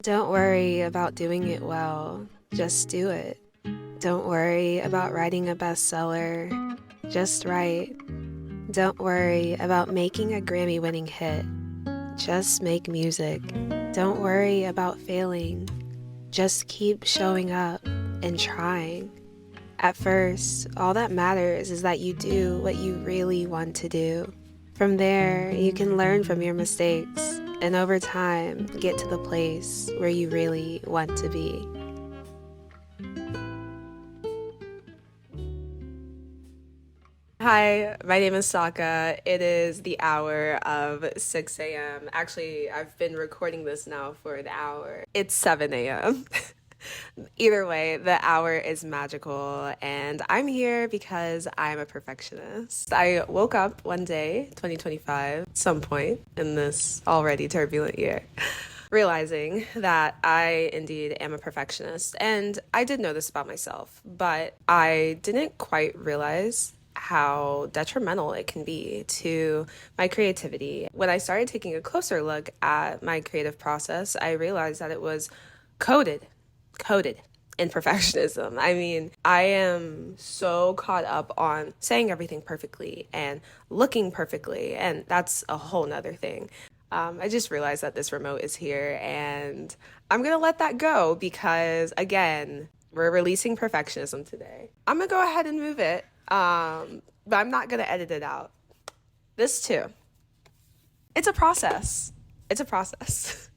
Don't worry about doing it well, just do it. Don't worry about writing a bestseller, just write. Don't worry about making a Grammy-winning hit, just make music. Don't worry about failing, just keep showing up and trying. At first, all that matters is that you do what you really want to do. From there, you can learn from your mistakes and over time get to the place where you really want to be. Hi, my name is Saka. It is the hour of 6 a.m. Actually, I've been recording this now for an hour. It's 7 a.m. Either way, the hour is magical, and I'm here because I'm a perfectionist. I woke up one day, 2025, some point in this already turbulent year, realizing that I indeed am a perfectionist. And I did know this about myself, but I didn't quite realize how detrimental it can be to my creativity. When I started taking a closer look at my creative process, I realized that it was coded in perfectionism. I mean, I am so caught up on saying everything perfectly and looking perfectly, and that's a whole nother thing. I just realized that this remote is here, and I'm gonna let that go because, again, we're releasing perfectionism today. I'm gonna go ahead and move it, but I'm not gonna edit it out. This too. It's a process. It's a process.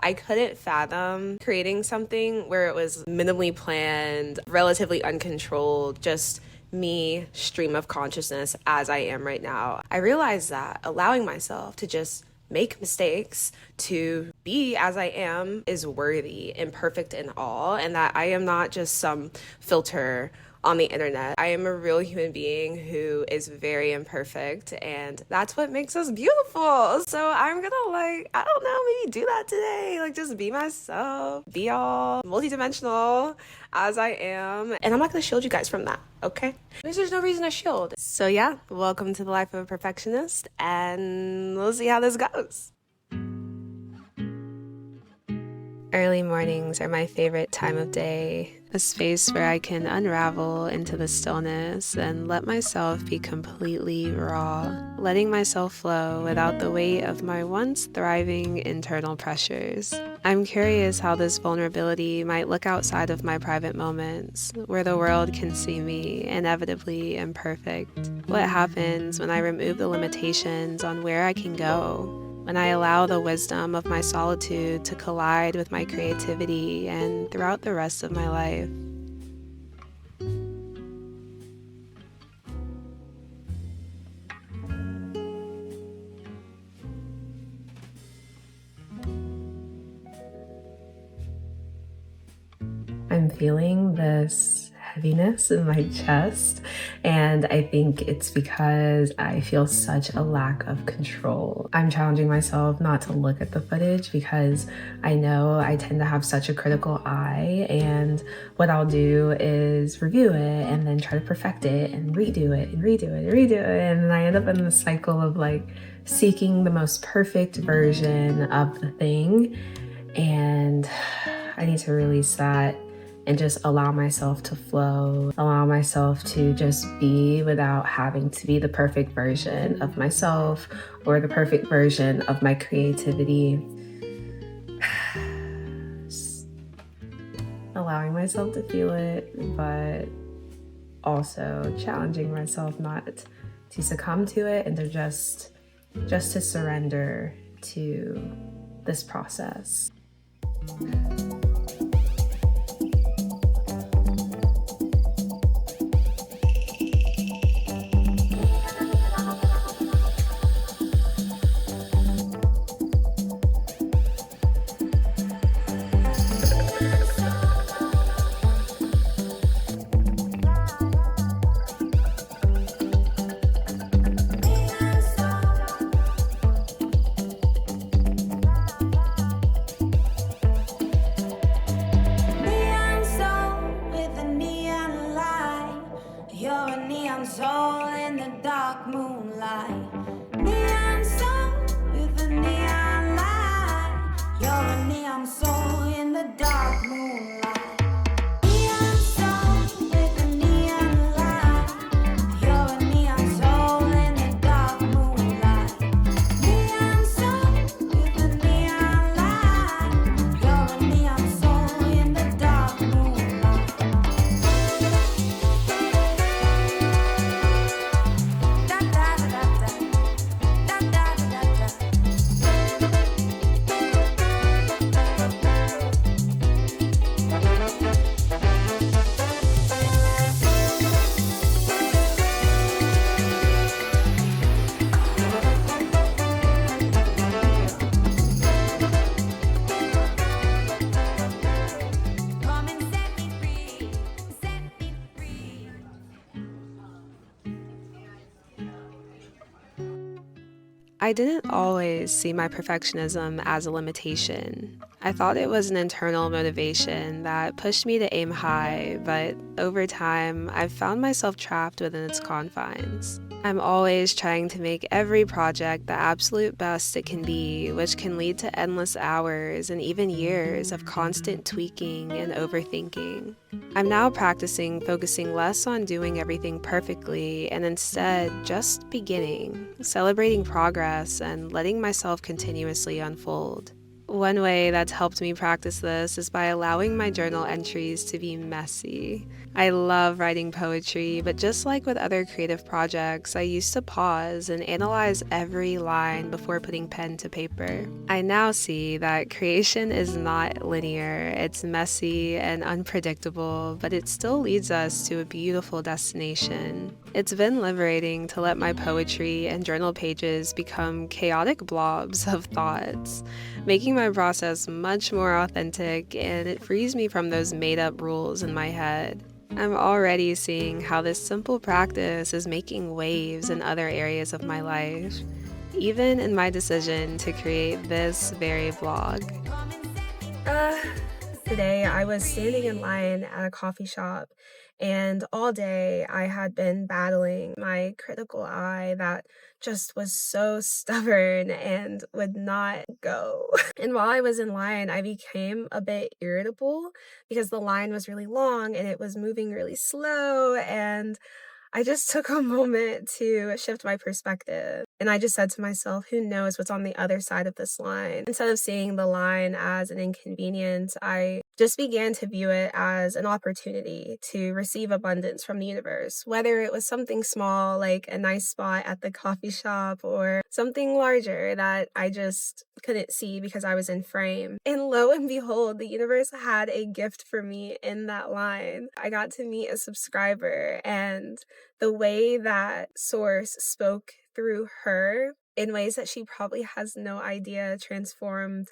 I couldn't fathom creating something where it was minimally planned, relatively uncontrolled, just me, stream of consciousness as I am right now. I realized that allowing myself to just make mistakes, to be as I am, is worthy, imperfect in all, and that I am not just some filter on the internet. I am a real human being who is very imperfect, and that's what makes us beautiful. So I'm gonna, I don't know, maybe do that today. Just be myself, be all multidimensional as I am. And I'm not gonna shield you guys from that, okay? There's no reason to shield. So yeah, welcome to the life of a perfectionist, and we'll see how this goes. Early mornings are my favorite time of day, a space where I can unravel into the stillness and let myself be completely raw, letting myself flow without the weight of my once thriving internal pressures. I'm curious how this vulnerability might look outside of my private moments, where the world can see me inevitably imperfect. What happens when I remove the limitations on where I can go? When I allow the wisdom of my solitude to collide with my creativity and throughout the rest of my life. I'm feeling this heaviness in my chest, and I think it's because I feel such a lack of control. I'm challenging myself not to look at the footage because I know I tend to have such a critical eye, and what I'll do is review it and then try to perfect it and redo it and redo it and redo it, and then I end up in this cycle of seeking the most perfect version of the thing, and I need to release that and just allow myself to flow, allow myself to just be without having to be the perfect version of myself or the perfect version of my creativity. Just allowing myself to feel it, but also challenging myself not to succumb to it and to just to surrender to this process. I didn't always see my perfectionism as a limitation. I thought it was an internal motivation that pushed me to aim high, but over time, I've found myself trapped within its confines. I'm always trying to make every project the absolute best it can be, which can lead to endless hours and even years of constant tweaking and overthinking. I'm now practicing focusing less on doing everything perfectly and instead just beginning, celebrating progress, and letting myself continuously unfold. One way that's helped me practice this is by allowing my journal entries to be messy. I love writing poetry, but just like with other creative projects, I used to pause and analyze every line before putting pen to paper. I now see that creation is not linear, it's messy and unpredictable, but it still leads us to a beautiful destination. It's been liberating to let my poetry and journal pages become chaotic blobs of thoughts, making my process much more authentic, and it frees me from those made-up rules in my head. I'm already seeing how this simple practice is making waves in other areas of my life, even in my decision to create this very blog. Uh, Today I was standing in line at a coffee shop, and all day I had been battling my critical eye that just was so stubborn and would not go. And while I was in line, I became a bit irritable because the line was really long and it was moving really slow, and I just took a moment to shift my perspective. And I just said to myself, who knows what's on the other side of this line? Instead of seeing the line as an inconvenience, I just began to view it as an opportunity to receive abundance from the universe, whether it was something small like a nice spot at the coffee shop or something larger that I just couldn't see because I was in frame. And lo and behold, the universe had a gift for me in that line. I got to meet a subscriber, and the way that Source spoke through her in ways that she probably has no idea transformed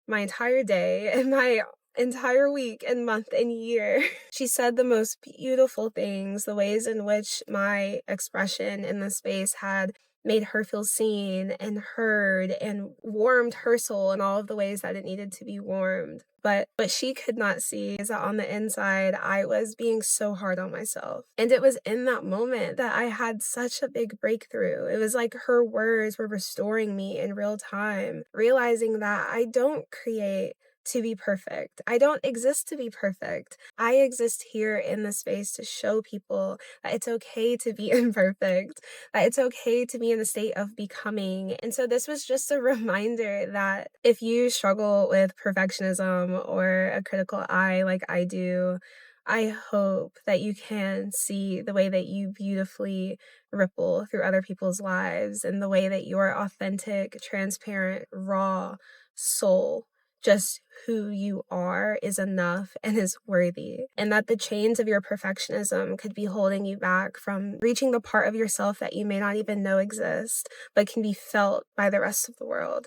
my entire day and my entire week and month and year. She said the most beautiful things, the ways in which my expression in the space had made her feel seen and heard and warmed her soul in all of the ways that it needed to be warmed. But what she could not see is that on the inside, I was being so hard on myself. And it was in that moment that I had such a big breakthrough. It was like her words were restoring me in real time, realizing that I don't create to be perfect. I don't exist to be perfect. I exist here in the space to show people that it's okay to be imperfect, that it's okay to be in the state of becoming. And so this was just a reminder that if you struggle with perfectionism or a critical eye like I do, I hope that you can see the way that you beautifully ripple through other people's lives and the way that your authentic, transparent, raw soul, just who you are, is enough and is worthy, and that the chains of your perfectionism could be holding you back from reaching the part of yourself that you may not even know exists, but can be felt by the rest of the world.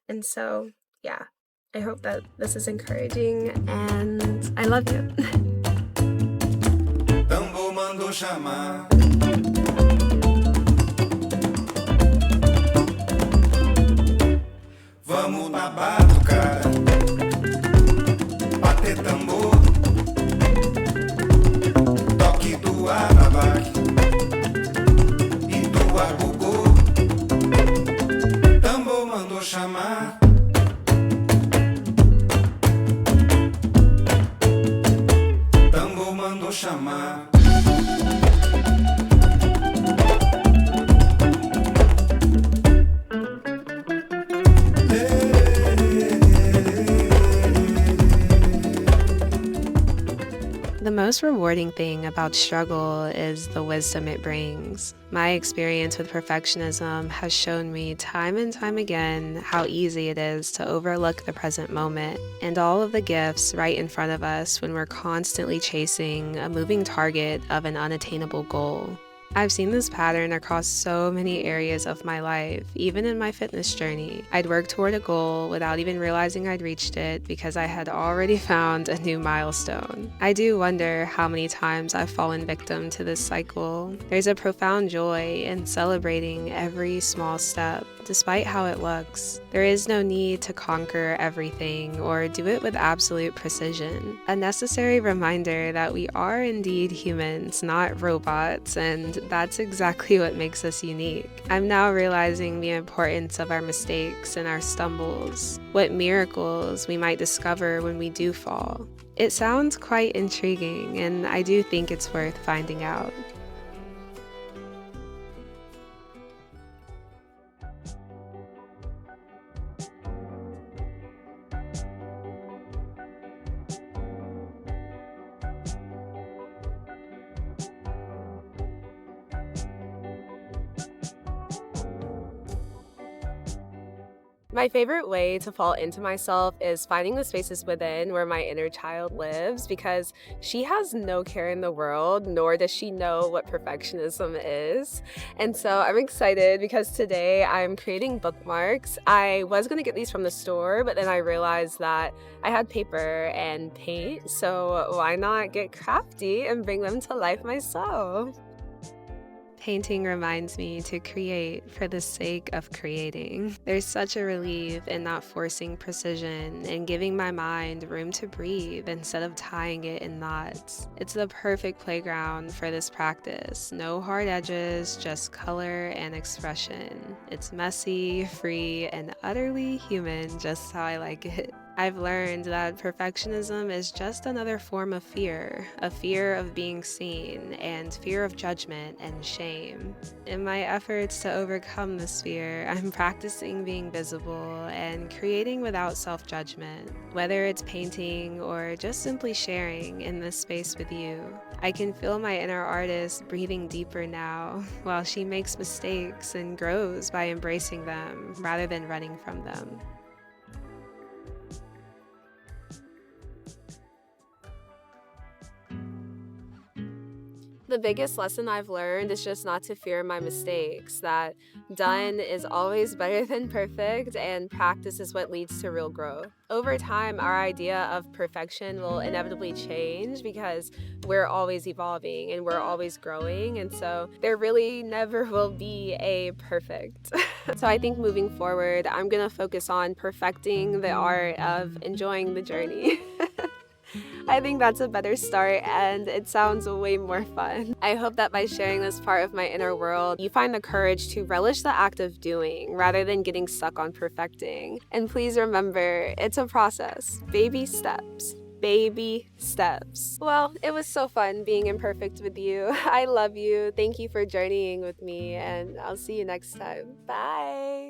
And so, yeah, I hope that this is encouraging, and I love you. Tambor mandou chamar. Vamos na batucada, bater tambor, toque do atabaque e do agogô. Tambor mandou chamar. Tambor mandou chamar. The most rewarding thing about struggle is the wisdom it brings. My experience with perfectionism has shown me time and time again how easy it is to overlook the present moment and all of the gifts right in front of us when we're constantly chasing a moving target of an unattainable goal. I've seen this pattern across so many areas of my life, even in my fitness journey. I'd work toward a goal without even realizing I'd reached it because I had already found a new milestone. I do wonder how many times I've fallen victim to this cycle. There's a profound joy in celebrating every small step, despite how it looks. There is no need to conquer everything or do it with absolute precision. A necessary reminder that we are indeed humans, not robots, and that's exactly what makes us unique. I'm now realizing the importance of our mistakes and our stumbles, what miracles we might discover when we do fall. It sounds quite intriguing, and I do think it's worth finding out. My favorite way to fall into myself is finding the spaces within where my inner child lives, because she has no care in the world, nor does she know what perfectionism is. And so I'm excited because today I'm creating bookmarks. I was going to get these from the store, but then I realized that I had paper and paint, so why not get crafty and bring them to life myself? Painting reminds me to create for the sake of creating. There's such a relief in not forcing precision and giving my mind room to breathe instead of tying it in knots. It's the perfect playground for this practice. No hard edges, just color and expression. It's messy, free, and utterly human, just how I like it. I've learned that perfectionism is just another form of fear, a fear of being seen, and fear of judgment and shame. In my efforts to overcome this fear, I'm practicing being visible and creating without self-judgment, whether it's painting or just simply sharing in this space with you. I can feel my inner artist breathing deeper now, while she makes mistakes and grows by embracing them rather than running from them. The biggest lesson I've learned is just not to fear my mistakes, that done is always better than perfect, and practice is what leads to real growth. Over time, our idea of perfection will inevitably change because we're always evolving and we're always growing, and so there really never will be a perfect. So I think moving forward, I'm gonna focus on perfecting the art of enjoying the journey. I think that's a better start, and it sounds way more fun. I hope that by sharing this part of my inner world, you find the courage to relish the act of doing rather than getting stuck on perfecting. And please remember, it's a process. Baby steps. Baby steps. Well, it was so fun being imperfect with you. I love you. Thank you for journeying with me, and I'll see you next time. Bye.